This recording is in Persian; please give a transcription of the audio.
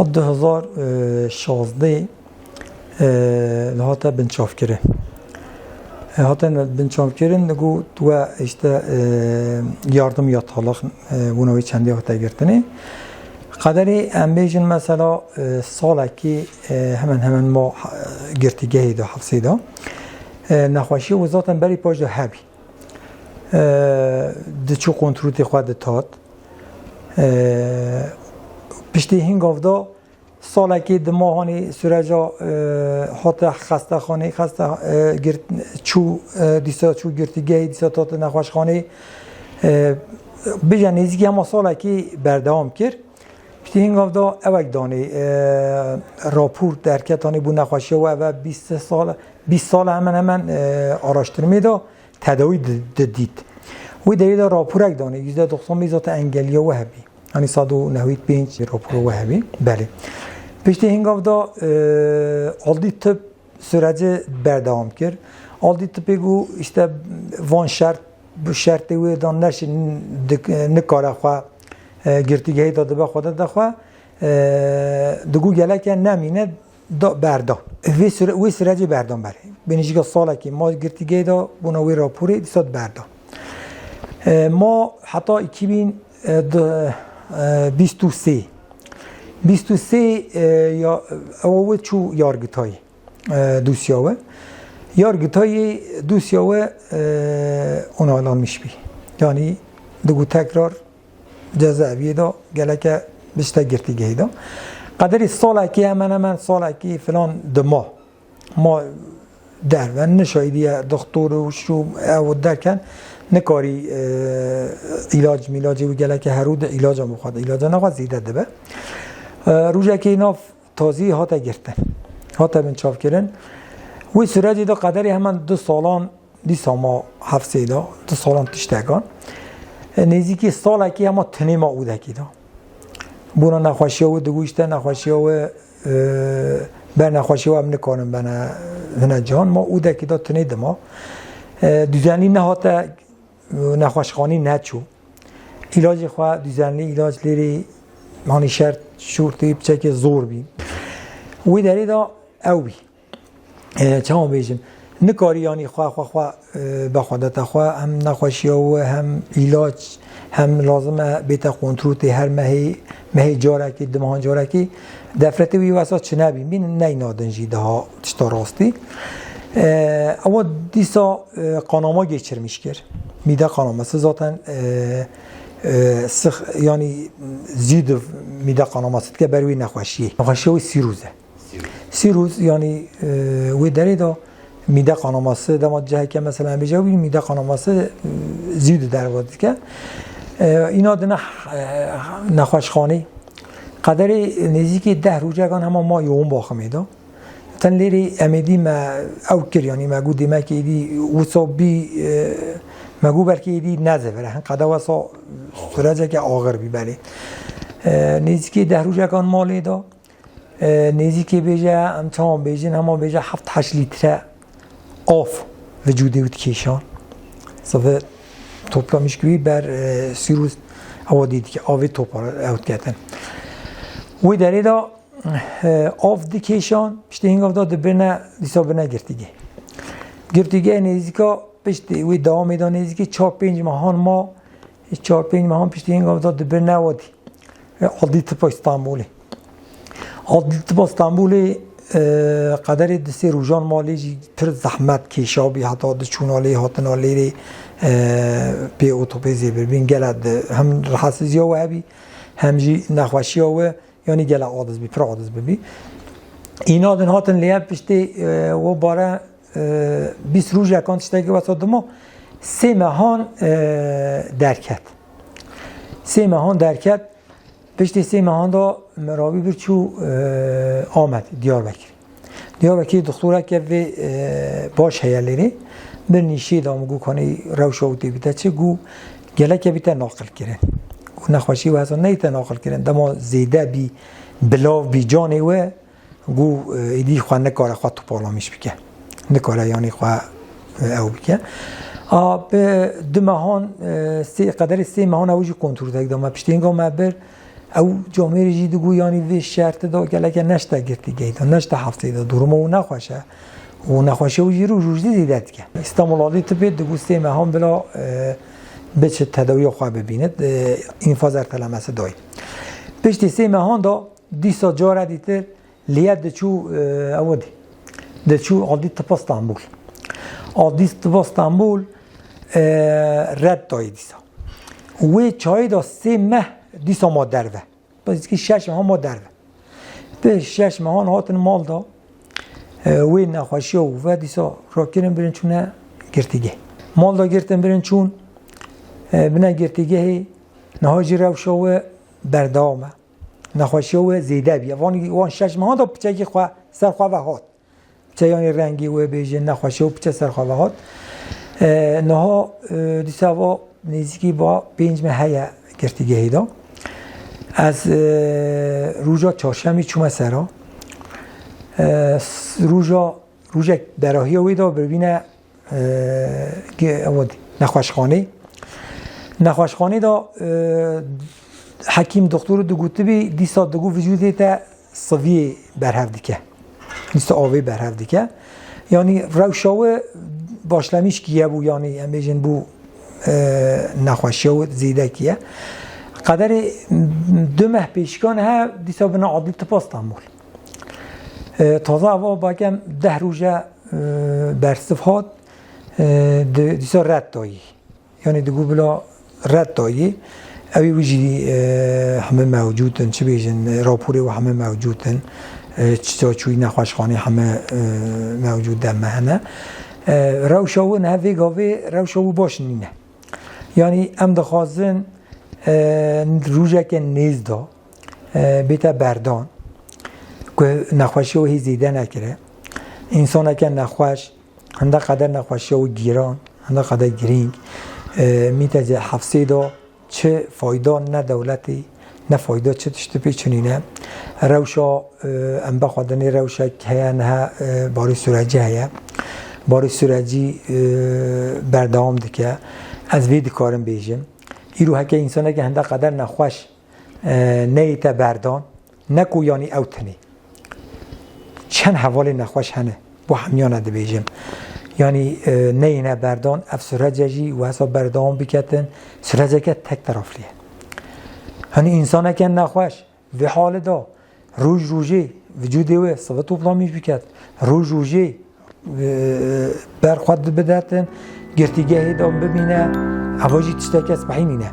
2016 هاتا بنچاف کرد. هاتا بنچاف کرد نگو تو اشته یاردم یا طلاق ونوی چندی هاتا گرتنی. قدری امبیجن مثلا ساله که همان ما گرتیگه دا حفظی دا نخواشی وزاتن بری پاش دا هبی دچو کنترولی خود تاد پشتی هنگاف دا ساله که دماهانی سرجا حتی خسته خانه خسته گرت چو دیسا چو گرتیگه دیسا تات نخواش خانه بجن نزدیکی همه ساله که بردام کرد پشتی هنگاف دا اوک دانی راپور درکتانی بو نخواشی و 20 سال همان آراشترمی دا تداوی دید وی دا راپور اک دانی یزده دختان بیزات انگلیا و هبی یعنی 195 راپور و هبی بله پشتی هنگاف دا آلدی تب سرعه بردام کرد آلدی تب بگو اشته وان شرط وی دان نش نکاره خواه گرتیگهی داده به خودت دخواه دگو گله که نمینه بردام وی سرعه بردام بره بینیجیگا ساله که ما گرتیگهی دا بوناوی راپوری دیساد بردام ما حتی 2023 یا اوه چو یارگتای دوسیاوه یارگتای دوسیاوه اون الان میشبی یعنی دگو تکرار جزاویه دا گله که بشتا گرتیگهی دا قدری ساله که من ساله که فلان دما ما در و نشایدی دکتر و شو او درکن نکاری علاج میلاجی و گله که هرود علاج هم بخواد علاج نخواد زیده دبه روزه که اینا تازی هاتا گرتن هاتا بنچاف کردن وی سرعه دا قدری همان 2 سالان دیسا ما حفظه دا 2 سالان تشتگان نزدیکی ساله که همه تنی ما اوده که دا بونا نخواشی و دگوشته نخواشی و بر نخواشی و هم نکارم بنا جهان ما اوده که دا تنی دما دوزنی نهاتا نخواشخانی نچو علاج خواه دوزنی علاج لیری مانی شرط شورتی بچه که زور بی وی داری دا او بی چه هم بیشم نکاری یعنی خواه بخوادت خواه هم نخواشی و هم علاج هم لازمه بیتا کنترولی هر مهی جارکی دماهان جارکی دفرتی وی واسه چه نبیم بین نینادنجی ده ها چطور راستی اما دیسا قاناما گیچرمیش کرد میده قاناما ذاتن یعنی زید میده قاناما است که بروی نخواشی وی 3 روز یعنی وی داری دا میده قاناما است دما جایی که مثلا بجا ببین میده قاناما است زید در وقتی که اینا دنه نخواش خانه قدر نزدیکی 10 روزگان هم ما یوم باخمیده تن لیری امیدی ما او کریانی ما گودی ما که ایدی وصابی ما گو برکی ایدی نزه بره هن قدر وصا سرعه که آغر بی بله نزدیکی 10 روزگان مالی دا نزدیکی بیجه امتحان بیجه همه بیجه 7-8 لیتر آف وجودی بود کشان صفحه توپلا میشکوی بر 3 روز هوا دیدی که آوی توپلا اوت کردن وی داری دا آف دیکیشان پشتی هنگاف دا دبرنه دیسا برنه گرتیگه نزدیکا پشتی وی دوام میدان نزدیکی 4-5 ماهان ما 4-5 ماهان پشتی هنگاف دا دبرنه وادی عادی تپا استانبولی قدر دستی روزان مالی پر زحمت کشابی حتی دچونالی هاتنالی ری پی اوتوپیزی بربین گلد هم رحسیزی و هبی هم جی نخوشی و یعنی گله عادز بی پر عادز بی اینا دن هاتن لیاب پشتی و باره 20 روز یکان تشتگی واسه ما 3 ماهان درکت پشتی 3 ماهان دا مراوی برچو آمد دیاربکری دکتوره که باش هیالیری بر نیشی دام گو کنی روشاوتی بیتا چه گو گله که بیتا ناقل کرن نخواشی و هستان نیتا ناقل کرن دما زیده بی بلاو بی جانی و گو ایدی خواه نکاره خواه تو پارلامیش بکن نکاره یعنی خواه او بکن به 2 ماهان قدر 3 ماهان اوجی کنترل تک دام پشتی اینگاه مبر او جامعه جی دگو یعنی وی شرط دا گلک نشته گرتی گیدا نشته هفته دا درمه و نخوشه و نخوشه و جیرو روزی دیدت که استعمالاتی تبید دگو سیمه هم بلا بچه تداوی خواه ببیند این فازر تلمسه دای پشت سیمه هم دا دیسا جاره دیتر لیت دچو اودی دچو عادی تپا استانبول عادی تپا استانبول رد دای دیسا و چای دا 3 ماه دیسا ما دروه باز که 6 ماه ما دروه به 6 ماه هاتن مال دا و نخواشی و دیسا را کرن برن چونه گرتیگه مال دا گرتن برن چون بنا گرتیگه نهاجی روشا و بردامه نخواشی و زیده بیا وان 6 ماه دا پچه که خواه سرخواه و هات پچه یعنی رنگی و بیجه نخواشی و پچه سرخواه و هات نها دیسا و نزدیکی با 5 ماه هیا گرتیگه دا از روزا چهارشنبه چومه سرا روزا براهی ویدا ببینه نخوشخانه دا حکیم دکتر دو گوته بی دیسا دگو وجودی تا صوی برهف دیکه دیسا آوی برهف دیکه یعنی روشاوه باشلمیش کیه بو یعنی هم بیجن بو نخوشاوه زیده کیه قدر 2 ماه پیشکان ها دیسا بنا عادی تپا استانبول تازه اوا باگم 10 روزه برصف هات دیسا رد دایی یعنی دگو بلا رد دایی اوی وجی همه موجودن چه بیجن راپوری و همه موجودن چیزا چوی نخوشخانه همه موجود در مهنه روشاو نه ویگاوی روشاو باش نینه یعنی ام دخوازن روزه که نیز دا بیتا بردان که نخوشی و هی زیده نکره انسان که نخوش هنده قدر نخوشی و گیران هنده قدر گرینگ میتجه حفظه دا چه فایده نه دولتی نه فایده چه تشت پیچونینه روشا ام بخوادنی روشا که نه باری سورجی هیا باری سورجی بردام دکه از وید کارم بیجم ایرو هکه انسانه که هنده قدر نخوش نیت بردان نکو یعنی اوتنی چند حوالی نخوش هنه با همیانه ده بیجم یعنی نه بردان اف سرججی و حساب بردام بکتن سرجه که تک طرف لیه هنی انسانه که نخوش و حال دا روزی وجودی و صفت اپلامیش بکت روزی برخواد بدتن گرتیگه دا ببینه عواجی تشتاک اسبحی مینه